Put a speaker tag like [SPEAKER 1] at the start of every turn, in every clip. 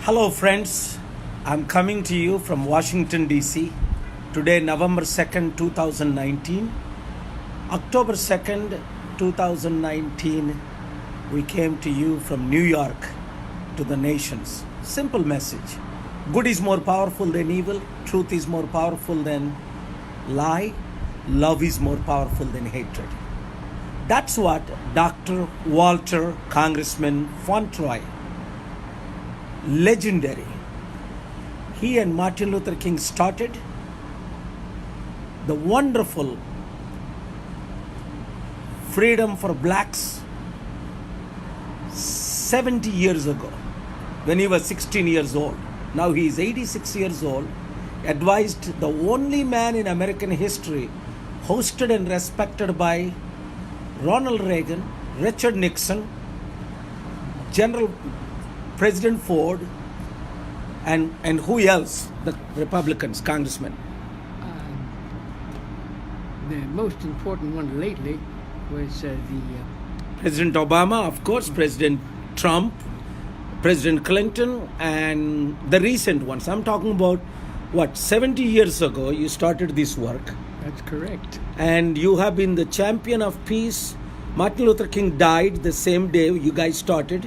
[SPEAKER 1] Hello, friends. I'm coming to you from Washington, D.C. Today, November 2nd, 2019. October 2nd, 2019, we came to you from New York to the nations. Simple message. Good is more powerful than evil. Truth is more powerful than lie. Love is more powerful than hatred. That's what Dr. Walter Congressman Fauntleroy, legendary, he and Martin Luther King started the wonderful freedom for blacks 70 years ago when he was 16 years old. Now he is 86 years old, advised the only man in American history hosted and respected by Ronald Reagan, Richard Nixon, General President Ford, and who else? The Republicans, congressmen.
[SPEAKER 2] The most important one lately was
[SPEAKER 1] President Obama, of course, President Trump, President Clinton, and the recent ones. I'm talking about, 70 years ago you started this work.
[SPEAKER 2] That's correct.
[SPEAKER 1] And you have been the champion of peace. Martin Luther King died the same day you guys started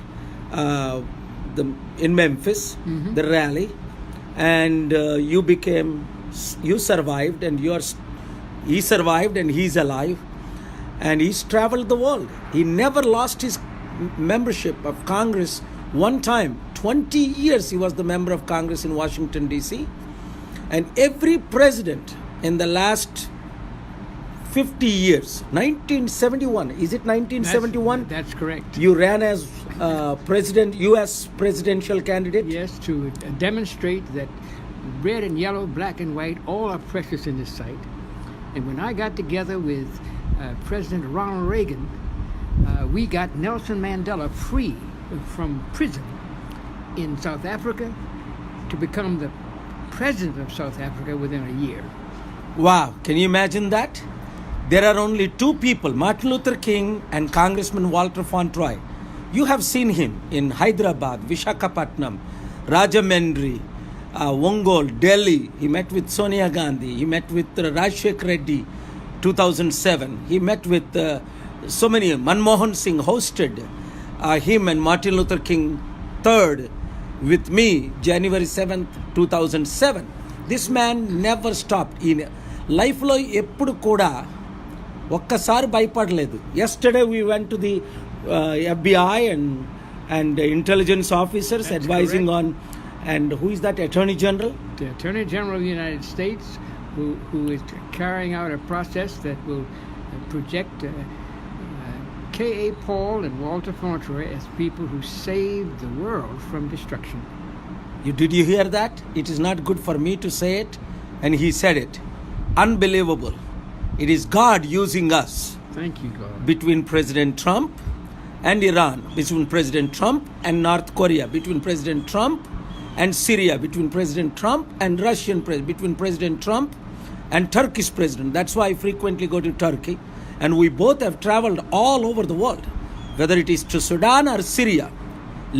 [SPEAKER 1] in Memphis, the rally, and you survived, and he survived, and he's alive, and he's traveled the world. He never lost his membership of Congress one time. 20 years he was the member of Congress in Washington, D.C., and every president in the last 50 years, 1971, is it 1971?
[SPEAKER 2] That's correct.
[SPEAKER 1] You ran as U.S. presidential candidate?
[SPEAKER 2] Yes, to demonstrate that red and yellow, black and white, all are precious in this sight. And when I got together with President Ronald Reagan, we got Nelson Mandela free from prison in South Africa to become the president of South Africa within a year.
[SPEAKER 1] Wow, can you imagine that? There are only two people, Martin Luther King and Congressman Walter Fauntleroy. You have seen him in Hyderabad, Visakhapatnam, Rajahmundry, Ongole, Delhi. He met with Sonia Gandhi. He met with Rajshekar Reddy, 2007. He met with so many. Manmohan Singh hosted him and Martin Luther King III with me, January 7th, 2007. This man never stopped. In life lo eppudu kuda ఒక్కసారి భయపడలేదు. Yesterday we went to the FBI and intelligence officers. That's advising correct. And who is that Attorney General?
[SPEAKER 2] The Attorney General of the United States, who is carrying out a process that will project K.A. Paul and Walter Fauntleroy as people who saved the world from destruction.
[SPEAKER 1] Did you hear that? It is not good for me to say it, and he said it. Unbelievable. It is God using us.
[SPEAKER 2] Thank you, God.
[SPEAKER 1] Between President Trump and Iran, between President Trump and North Korea, between President Trump and Syria, between President Trump and Russian president, between President Trump and Turkish president. That's why I frequently go to Turkey. And we both have traveled all over the world, whether it is to Sudan or Syria,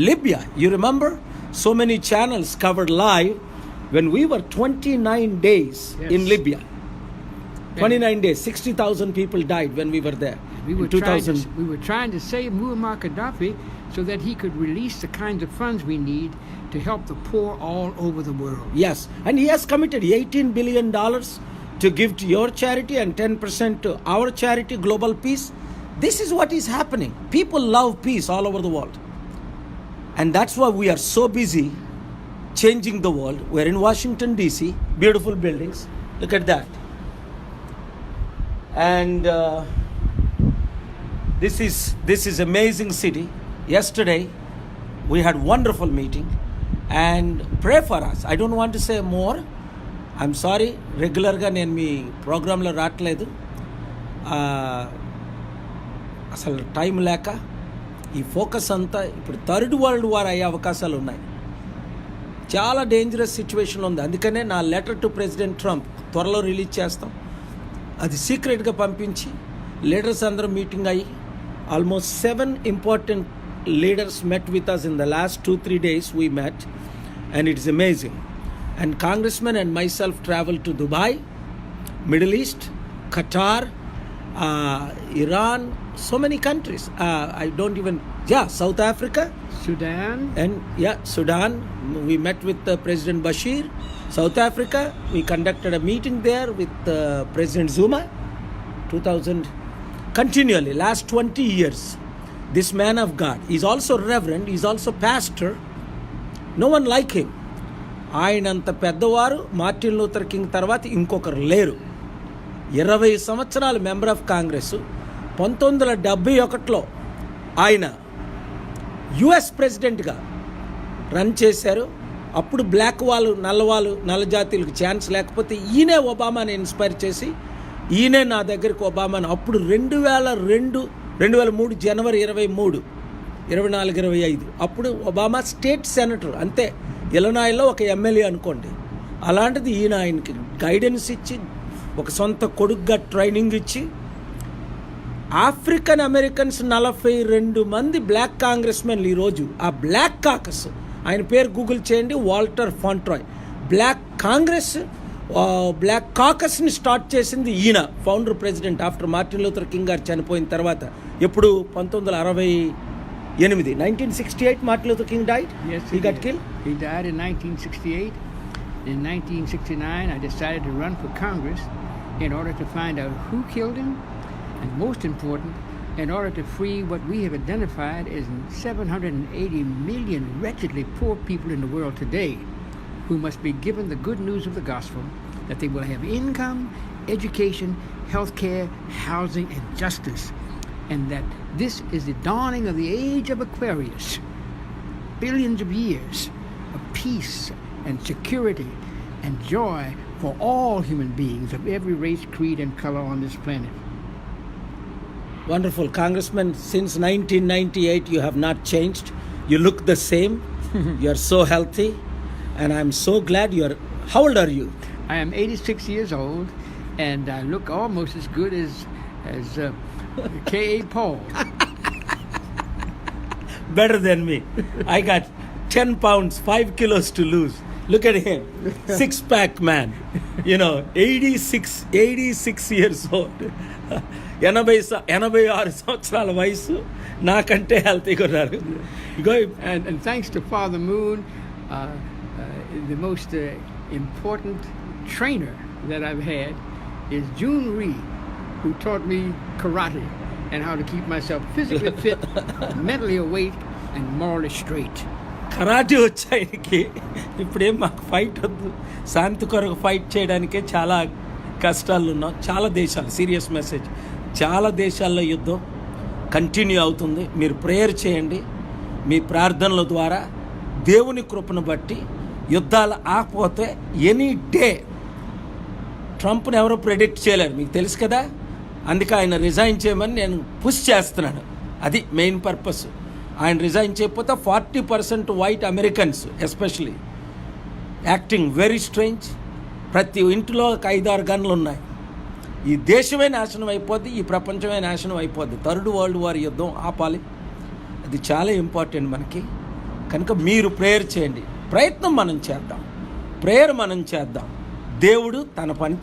[SPEAKER 1] Libya. You remember? So many channels covered live when we were 29 days in Libya. 29 days, 60,000 people died when we were there.
[SPEAKER 2] We were trying to save Muammar Gaddafi so that he could release the kinds of funds we need to help the poor all over the world.
[SPEAKER 1] Yes, and he has committed $18 billion to give to your charity and 10% to our charity, Global Peace. This is what is happening. People love peace all over the world. And that's why we are so busy changing the world. We're in Washington, D.C., beautiful buildings. Look at that. And this is amazing city. Yesterday we had wonderful meeting, and pray for us. I don't want to say more. I'm sorry, regular ga నేను మీ ప్రోగ్రాంలో రావట్లేదు, అసలు time లేక. ఈ focus అంతా ఇప్పుడు third world war అయ్యే అవకాశాలు ఉన్నాయి. చాలా డేంజరస్ సిచ్యువేషన్ ఉంది. అందుకనే నా లెటర్ టు ప్రెసిడెంట్ ట్రంప్ త్వరలో రిలీజ్ చేస్తాం. అది సీక్రెట్గా పంపించి లీడర్స్ అందరూ మీటింగ్ అయ్యి almost 7 important leaders met with us in the last 2-3 days. We met and it's amazing. And Congressman and myself traveled to Dubai, Middle East, Qatar, Iran, so many countries. I don't even, South Africa.
[SPEAKER 2] Sudan.
[SPEAKER 1] And Sudan. We met with President Bashir. South Africa, we conducted a meeting there with President Zuma. 2000, continually, last 20 years. This man of God, he's also reverend, he's also pastor. No one like him. ఆయనంత పెద్దవారు Martin Luther king తర్వాత ఇంకొకరు లేరు. 20 సంవత్సరాలు member of Congress. 1971లో ఆయన US ప్రెసిడెంట్గా run చేశారు. అప్పుడు బ్లాక్ వాళ్ళు, నల్ల జాతీయులకు ఛాన్స్ లేకపోతే ఈయనే ఒబామాని ఇన్స్పైర్ చేసి ఈయనే నా దగ్గరికి ఒబామాని అప్పుడు 2003 జనవరి 23, 24, 25 అప్పుడు ఒబామా స్టేట్ సెనేటర్, అంతే ఇలనాయిలో ఒక ఎమ్మెల్యే అనుకోండి. అలాంటిది ఈయన ఆయనకి గైడెన్స్ ఇచ్చి ఒక సొంత కొడుకుగా ట్రైనింగ్ ఇచ్చి ఆఫ్రికన్ అమెరికన్స్ 42 మంది బ్లాక్ కాంగ్రెస్మెన్లు ఈరోజు ఆ బ్లాక్ కాకస్, ఆయన పేరు గూగుల్ చేయండి, Walter Fauntroy. Black congress, black కాకస్ని స్టార్ట్ చేసింది ఈయన, founder president after Martin Luther King గారు చనిపోయిన తర్వాత. ఎప్పుడు 1968, 1968 Martin Luther King died?
[SPEAKER 2] Yes,
[SPEAKER 1] he got killed?
[SPEAKER 2] He died in 1968. In 1969, I decided to run for Congress in order to find out who killed him, and most important, in order to free what we have identified as 780 million wretchedly poor people in the world today who must be given the good news of the gospel, that they will have income, education, health care, housing, and justice, and that this is the dawning of the age of Aquarius, billions of years of peace and security and joy for all human beings of every race, creed, and color on this planet.
[SPEAKER 1] Wonderful. Congressman, since 1998 you have not changed. You look the same. You are so healthy, and I'm so glad you are. How old are you?
[SPEAKER 2] I am 86 years old, and I look almost as good as K.A. Paul.
[SPEAKER 1] Better than me. I got 10 pounds, 5 kilos to lose. Look at him. Six-pack man. 86 years old. 86 సంవత్సరాల వయసు, నాకంటే హెల్తీగా ఉన్నారు.
[SPEAKER 2] And thanks to Father Moon, the most important trainer that I've had is June Reed, who taught me karate and how to keep myself physically fit, mentally awake, and morally straight.
[SPEAKER 1] Karate వచ్చాయనికి ఇప్పుడేం మాకు fight వద్దు, శాంతి కొరకు fight చేయడానికే చాలా కష్టాలు ఉన్నాం. చాలా దేశాలు, సీరియస్ మెసేజ్, చాలా దేశాల్లో యుద్ధం కంటిన్యూ అవుతుంది. మీరు ప్రేయర్ చేయండి. మీ ప్రార్థనల ద్వారా దేవుని కృపను బట్టి యుద్ధాలు ఆకపోతే ఎనీ డే ట్రంప్ని ఎవరో ప్రెడిక్ట్ చేయలేరు, మీకు తెలుసు కదా. అందుకే ఆయన రిజైన్ చేయమని నేను పుష్ చేస్తున్నాను. అది మెయిన్ పర్పస్. ఆయన రిజైన్ చేయకపోతే 40% white Americans especially acting very strange. ప్రతి ఇంటిలో ఒక 5-6 గన్లు ఉన్నాయి. ఈ దేశమే నాశనం అయిపోద్ది, ఈ ప్రపంచమే నాశనం అయిపోద్ది. 3rd World War యుద్ధం ఆపాలి. అది చాలా ఇంపార్టెంట్ మనకి. కనుక మీరు ప్రేయర్ చేయండి. ప్రయత్నం మనం చేద్దాం, ప్రేయర్ మనం చేద్దాం. దేవుడు తన పని